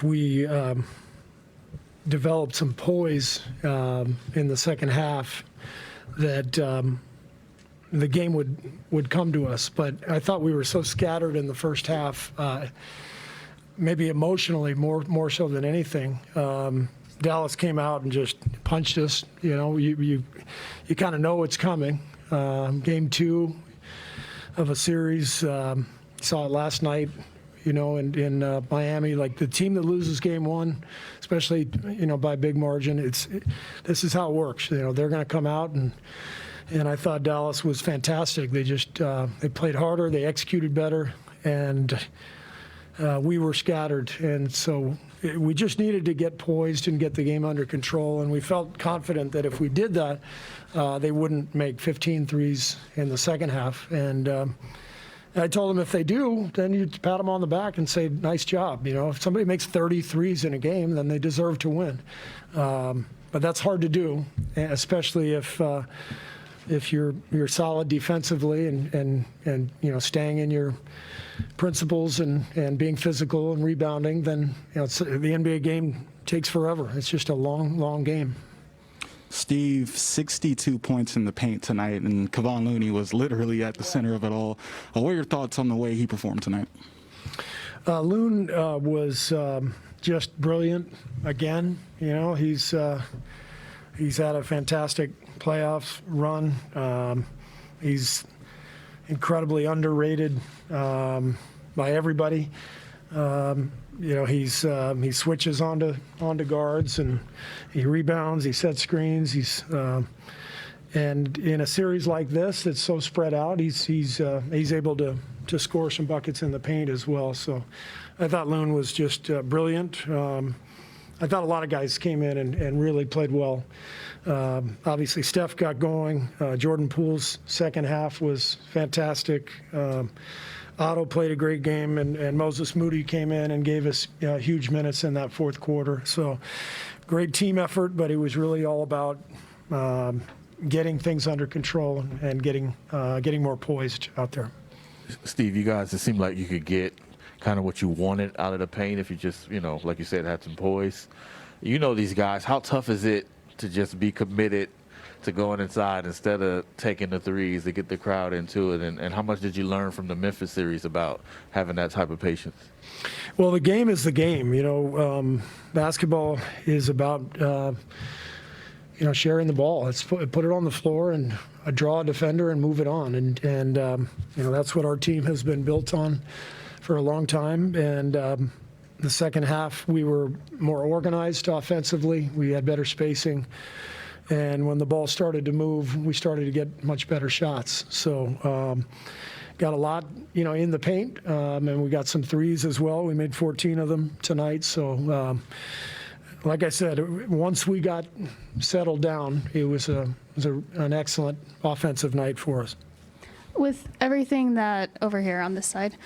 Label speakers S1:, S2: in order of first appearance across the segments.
S1: we developed some poise in the second half that the game would come to us. But I thought we were so scattered in the first half, maybe emotionally more so than anything. Dallas came out and just punched us. You know, you kind of know it's coming. Game 2 of a series, saw it last night. You know, in Miami, like the team that loses game 1, especially, you know, by a big margin, this is how it works. You know, they're going to come out, and I thought Dallas was fantastic. They just they played harder, they executed better, and we were scattered. And so we just needed to get poised and get the game under control. And we felt confident that if we did that, they wouldn't make 15 threes in the second half. And I told them if they do, then you pat them on the back and say, nice job. You know, if somebody makes 30 threes in a game, then they deserve to win. But that's hard to do, especially if you're solid defensively and you know, staying in your principles and being physical and rebounding. Then, you know, the NBA game takes forever. It's just a long game.
S2: Steve, 62 points in the paint tonight, and Kevon Looney was literally at the center of it all. What are your thoughts on the way he performed tonight?
S1: Loon was just brilliant again. You know, he's had a fantastic playoffs run. He's incredibly underrated by everybody. You know, he switches onto guards, and he rebounds, he sets screens, and in a series like this that's so spread out, he's able to score some buckets in the paint as well. So I thought Loon was just brilliant. I thought a lot of guys came in and really played well. Obviously, Steph got going. Jordan Poole's second half was fantastic. Otto played a great game, and Moses Moody came in and gave us huge minutes in that fourth quarter. So great team effort, but it was really all about getting things under control and getting more poised out there.
S3: Steve, you guys, it seemed like you could get kind of what you wanted out of the paint if you just, you know, like you said, had some poise. You know these guys, how tough is it to just be committed to going inside instead of taking the threes to get the crowd into it? And how much did you learn from the Memphis series about having that type of patience?
S1: Well, the game is the game. You know, basketball is about, you know, sharing the ball. It's put it on the floor and draw a defender and move it on. And you know, that's what our team has been built on for a long time. And the second half, we were more organized offensively. We had better spacing. And when the ball started to move, we started to get much better shots. So got a lot, you know, in the paint, and we got some threes as well. We made 14 of them tonight. So like I said, once we got settled down, it was an excellent offensive night for us.
S4: With everything that, over here on this side,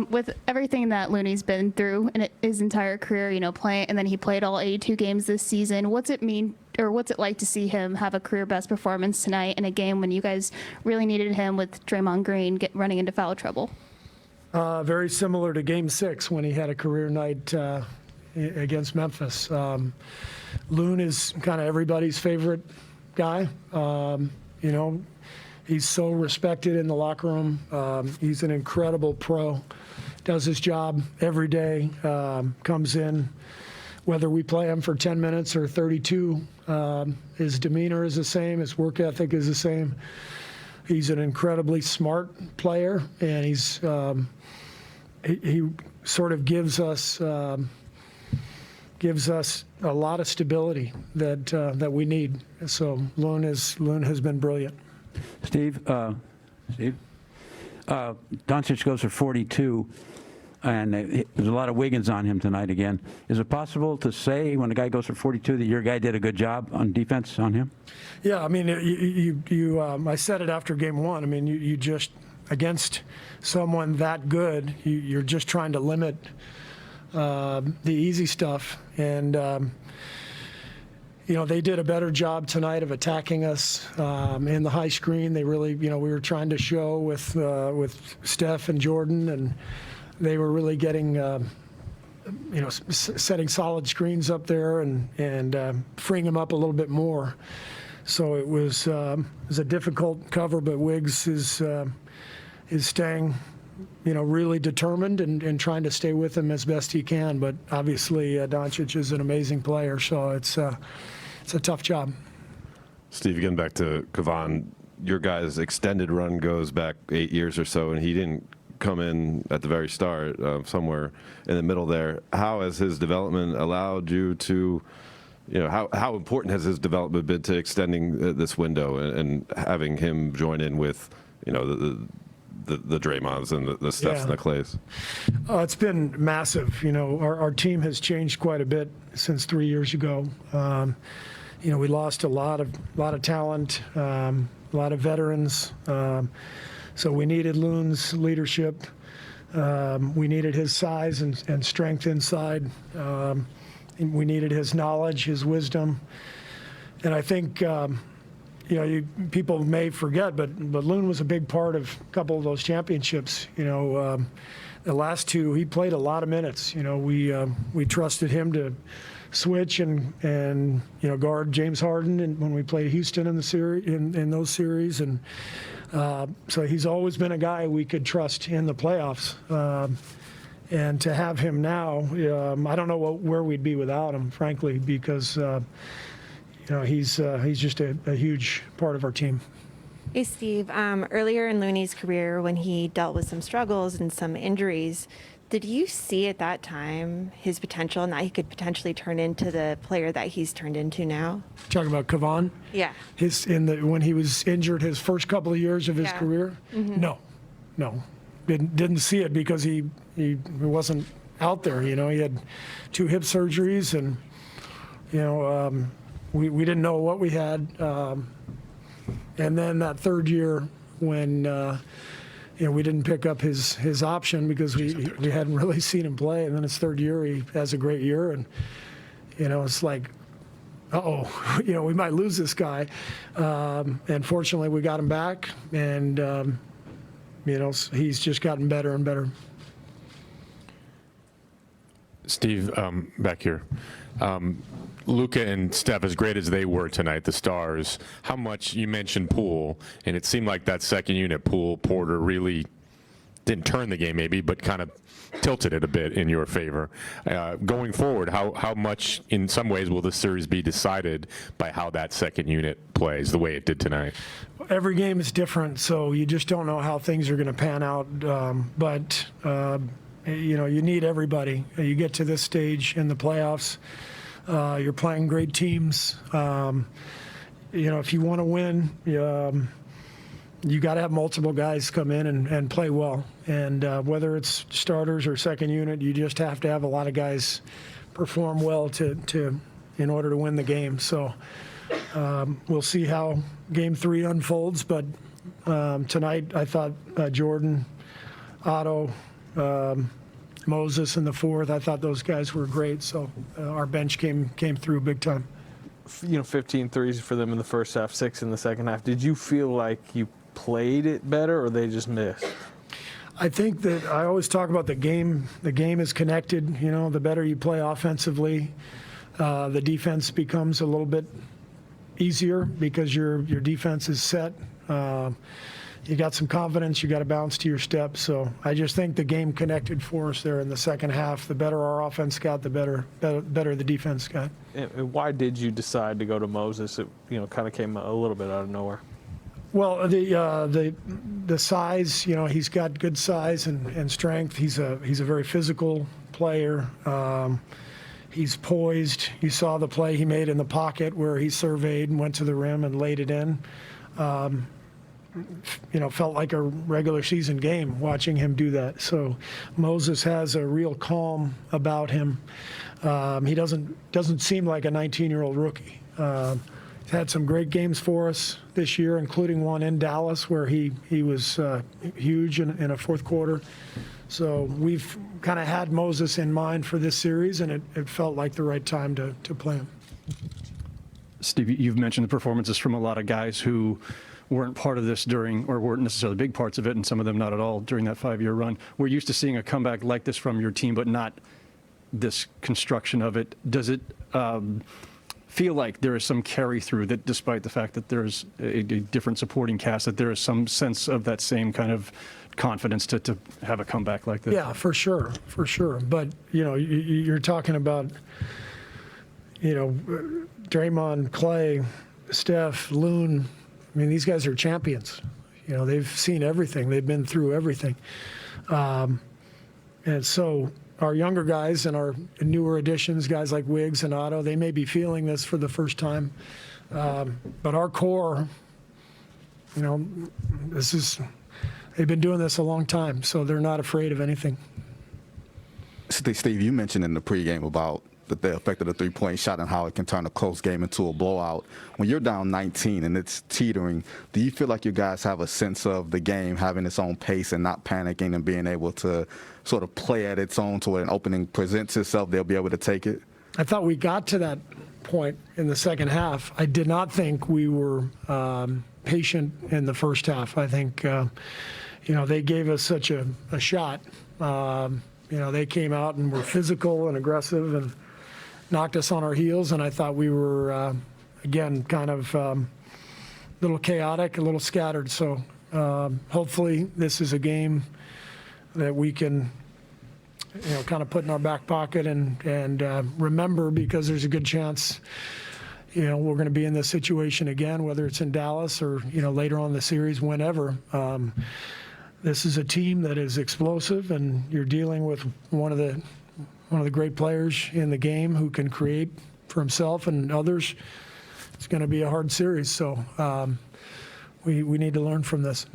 S4: with everything that Looney's been through in his entire career, you know, playing, and then he played all 82 games this season, what's it mean, or what's it like to see him have a career best performance tonight in a game when you guys really needed him with Draymond Green running into foul trouble?
S1: Very similar to Game 6 when he had a career night against Memphis. Loon is kind of everybody's favorite guy. You know, he's so respected in the locker room. He's an incredible pro, does his job every day, comes in, whether we play him for 10 minutes or 32, his demeanor is the same, his work ethic is the same. He's an incredibly smart player, and he sort of gives us a lot of stability that we need. So Loon has been brilliant.
S5: Steve, Doncic goes for 42, and there's a lot of Wiggins on him tonight again. Is it possible to say when a guy goes for 42 that your guy did a good job on defense on him?
S1: Yeah, I mean, I said it after Game 1. I mean, you just, against someone that good, you're just trying to limit the easy stuff. And you know, they did a better job tonight of attacking us in the high screen. They really, you know, we were trying to show with Steph and Jordan, and they were really getting setting solid screens up there and freeing him up a little bit more. So it was a difficult cover, but Wiggs is staying, really determined and trying to stay with him as best he can. But obviously, Doncic is an amazing player, so it's a tough job.
S6: Steve, getting back to Kevon, your guy's extended run goes back 8 years or so, and he didn't come in at the very start, somewhere in the middle there. How has his development allowed you to, how important has his development been to extending this window and having him join in with, the Draymonds and the Stephs and the Clays?
S1: It's been massive. Our team has changed quite a bit since 3 years ago. We lost a lot of talent, a lot of veterans. So we needed Loon's leadership. We needed his size and strength inside. We needed his knowledge, his wisdom. And I think, people may forget, but Loon was a big part of a couple of those championships. The last two, he played a lot of minutes. We trusted him to switch and guard James Harden, and when we played Houston in the series, in those series, and so he's always been a guy we could trust in the playoffs. And to have him now, I don't know where we'd be without him, frankly, because he's just a huge part of our team.
S7: Hey, Steve. Earlier in Looney's career, when he dealt with some struggles and some injuries, did you see at that time his potential and that he could potentially turn into the player that he's turned into now?
S1: Talking about Kevon?
S7: Yeah.
S1: When he was injured his first couple of years of his career? Mm-hmm. No. Didn't see it because he wasn't out there. He had 2 hip surgeries, and we didn't know what we had. And then that third year when we didn't pick up his option because we hadn't really seen him play, and then his third year he has a great year, and it's like, we might lose this guy. And fortunately we got him back, and he's just gotten better and better.
S8: Steve, back here. Luka and Steph, as great as they were tonight, the stars, how much, you mentioned Poole, and it seemed like that second unit, Poole, Porter, really didn't turn the game maybe, but kind of tilted it a bit in your favor. Going forward, how much, in some ways, will this series be decided by how that second unit plays the way it did tonight?
S1: Every game is different, so you just don't know how things are going to pan out. But you need everybody. You get to this stage in the playoffs. You're playing great teams. If you want to win, you got to have multiple guys come in and play well. And whether it's starters or second unit, you just have to have a lot of guys perform well in order to win the game. So we'll see how Game 3 unfolds. But tonight, I thought Jordan, Otto, Moses in the fourth, I thought those guys were great. So our bench came through big time.
S9: 15 threes for them in the first half, 6 in the second half. Did you feel like you played it better, or they just missed?
S1: I think that I always talk about the game. The game is connected. The better you play offensively, the defense becomes a little bit easier because your defense is set. You got some confidence. You got to bounce to your step. So I just think the game connected for us there in the second half. The better our offense got, the better the defense got.
S9: And why did you decide to go to Moses? It kind of came a little bit out of nowhere.
S1: Well, the size. He's got good size and strength. He's a very physical player. He's poised. You saw the play he made in the pocket where he surveyed and went to the rim and laid it in. Felt like a regular season game watching him do that. So Moses has a real calm about him. He doesn't seem like a 19-year-old rookie. He's had some great games for us this year, including one in Dallas where he was huge in a fourth quarter. So we've kind of had Moses in mind for this series, and it felt like the right time to play him.
S10: Steve, you've mentioned the performances from a lot of guys who weren't part of this during, or weren't necessarily big parts of it, and some of them not at all during that 5-year run. We're used to seeing a comeback like this from your team, but not this construction of it, does it feel like there is some carry through that, despite the fact that there's a different supporting cast, that there is some sense of that same kind of confidence to have a comeback like this?
S1: Yeah, for sure. But, you're talking about, Draymond, Clay, Steph, Loon. I mean, these guys are champions. They've seen everything. They've been through everything. And so our younger guys and our newer additions, guys like Wiggs and Otto, they may be feeling this for the first time. But our core, they've been doing this a long time, so they're not afraid of anything.
S2: Steve, you mentioned in the pregame about the effect of the three-point shot and how it can turn a close game into a blowout. When you're down 19 and it's teetering, do you feel like you guys have a sense of the game having its own pace and not panicking and being able to sort of play at its own, to where an opening presents itself, they'll be able to take it?
S1: I thought we got to that point in the second half. I did not think we were patient in the first half. I think, they gave us such a shot. They came out and were physical and aggressive and knocked us on our heels, and I thought we were, again, kind of a little chaotic, a little scattered. So hopefully this is a game that we can, kind of put in our back pocket and remember, because there's a good chance, we're going to be in this situation again, whether it's in Dallas or, later on in the series, whenever. This is a team that is explosive, and you're dealing with one of the great players in the game who can create for himself and others. It's going to be a hard series, so we need to learn from this.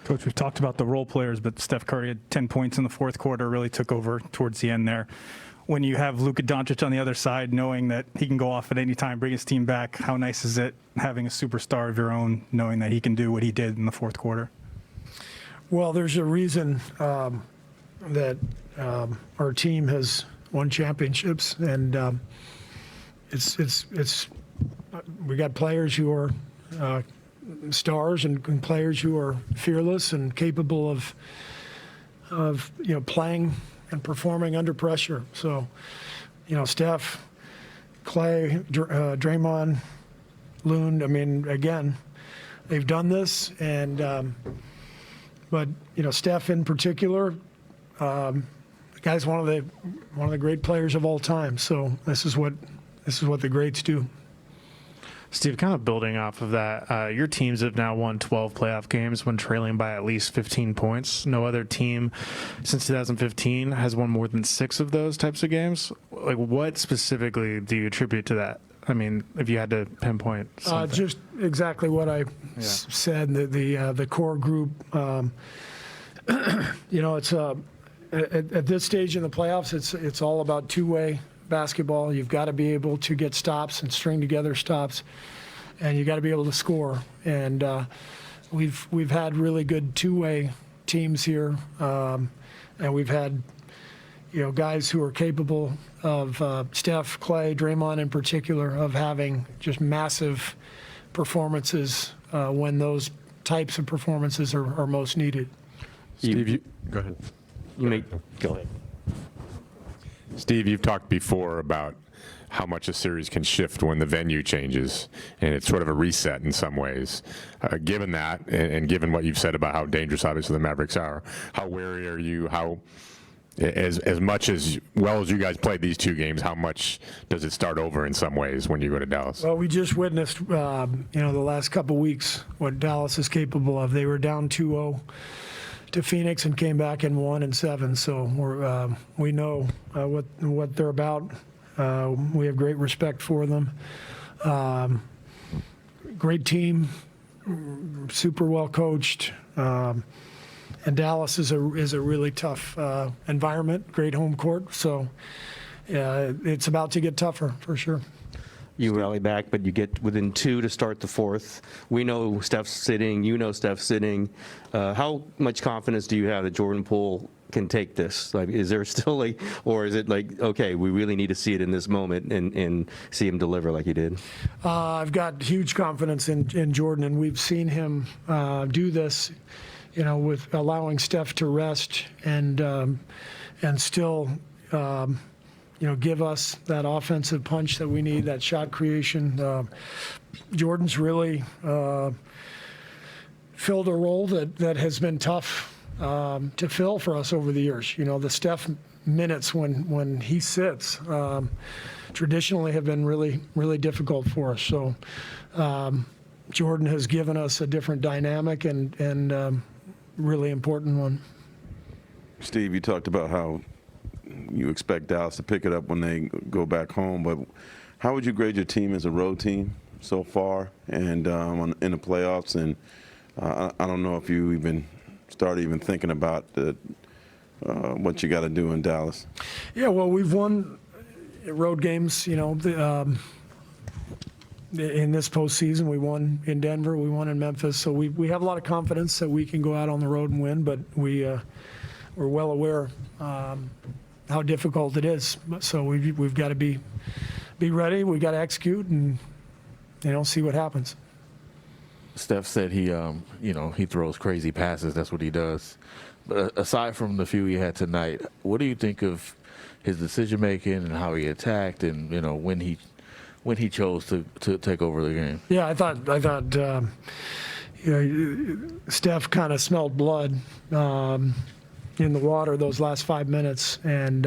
S11: Coach, we've talked about the role players, but Steph Curry had 10 points in the fourth quarter, really took over towards the end there. When you have Luka Doncic on the other side, knowing that he can go off at any time, bring his team back, how nice is it having a superstar of your own, knowing that he can do what he did in the fourth quarter?
S1: Well, there's a reason that our team has won championships, and we got players who are stars and players who are fearless and capable of playing and performing under pressure. So, Steph, Clay, Draymond, Loon. I mean, again, they've done this, and but Steph in particular, the guy's one of the great players of all time. So this is what the greats do.
S12: Steve, kind of building off of that, your teams have now won 12 playoff games when trailing by at least 15 points. No other team since 2015 has won more than 6 of those types of games. Like, what specifically do you attribute to that? I mean, if you had to pinpoint something.
S1: Just exactly what I said. The core group. It's at this stage in the playoffs, it's all about two-way basketball. You've got to be able to get stops and string together stops, and you got to be able to score. And we've had really good two-way teams here, and we've had guys who are capable of Steph, Clay, Draymond in particular, of having just massive performances when those types of performances are most needed.
S8: Steve,
S13: go ahead.
S8: Go ahead. Steve, you've talked before about how much a series can shift when the venue changes, and it's sort of a reset in some ways. Given that, and given what you've said about how dangerous, obviously, the Mavericks are, how wary are you? How, as much as well as you guys played these 2 games, how much does it start over in some ways when you go to Dallas?
S1: Well, we just witnessed, the last couple weeks what Dallas is capable of. They were down 2-0 to Phoenix and came back and won in 7. So we know what they're about. We have great respect for them. Great team, super well coached, and Dallas is a really tough environment. Great home court. So it's about to get tougher for sure.
S13: You rally back, but you get within 2 to start the fourth. We know Steph's sitting. You know Steph's sitting. How much confidence do you have that Jordan Poole can take this? Like, is there still or is it like, okay, we really need to see it in this moment and see him deliver like he did?
S1: I've got huge confidence in Jordan, and we've seen him do this, with allowing Steph to rest and still give us that offensive punch that we need, that shot creation. Jordan's really filled a role that has been tough to fill for us over the years. The Steph minutes when he sits traditionally have been really, really difficult for us. So Jordan has given us a different dynamic and really important one.
S14: Steve, you talked about how you expect Dallas to pick it up when they go back home, but how would you grade your team as a road team so far and in the playoffs? And I don't know if you even started thinking about what you got to do in Dallas.
S1: Yeah, well, we've won road games, in this postseason. We won in Denver, we won in Memphis, so we have a lot of confidence that we can go out on the road and win, but we're well aware how difficult it is. So we've got to be ready, we've got to execute and, see what happens.
S3: Steph said he throws crazy passes. That's what he does. But aside from the few he had tonight, what do you think of his decision making and how he attacked, and when he chose to take over the game?
S1: Yeah, I thought Steph kind of smelled blood in the water those last 5 minutes, and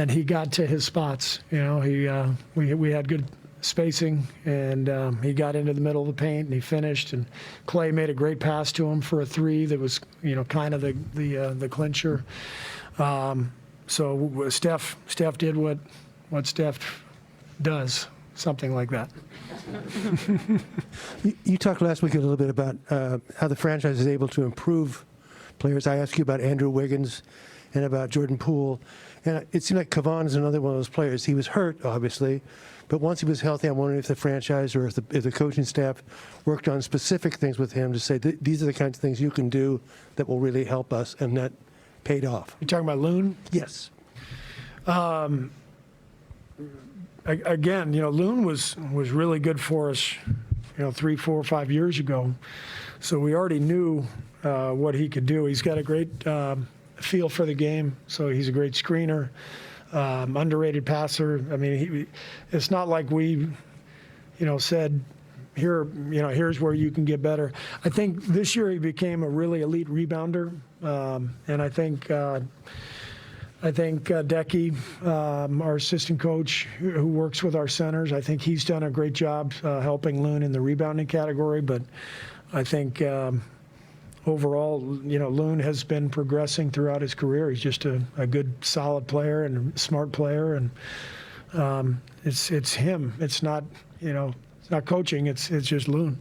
S1: he got to his spots. We had good spacing, and he got into the middle of the paint and he finished, and Clay made a great pass to him for a three that was kind of the clincher. So Steph did what Steph does, something like that.
S15: You talked last week a little bit about how the franchise is able to improve players. I asked you about Andrew Wiggins and about Jordan Poole, and it seemed like Kevon is another one of those players. He was hurt, obviously, but once he was healthy, I'm wondering if the franchise or if the coaching staff worked on specific things with him to say, these are the kinds of things you can do that will really help us, and that paid off.
S1: You talking about Loon?
S15: Yes.
S1: Again, Loon was really good for us, 3, 4, 5 years ago. So we already knew what he could do. He's got a great feel for the game, so he's a great screener. Underrated passer. I mean, it's not like we, said, here's where you can get better. I think this year he became a really elite rebounder, and I think Decky, our assistant coach, who works with our centers, I think he's done a great job helping Loon in the rebounding category. But I think overall, Loon has been progressing throughout his career. He's just a good, solid player and a smart player, and it's him. It's not, it's not coaching. It's just Loon.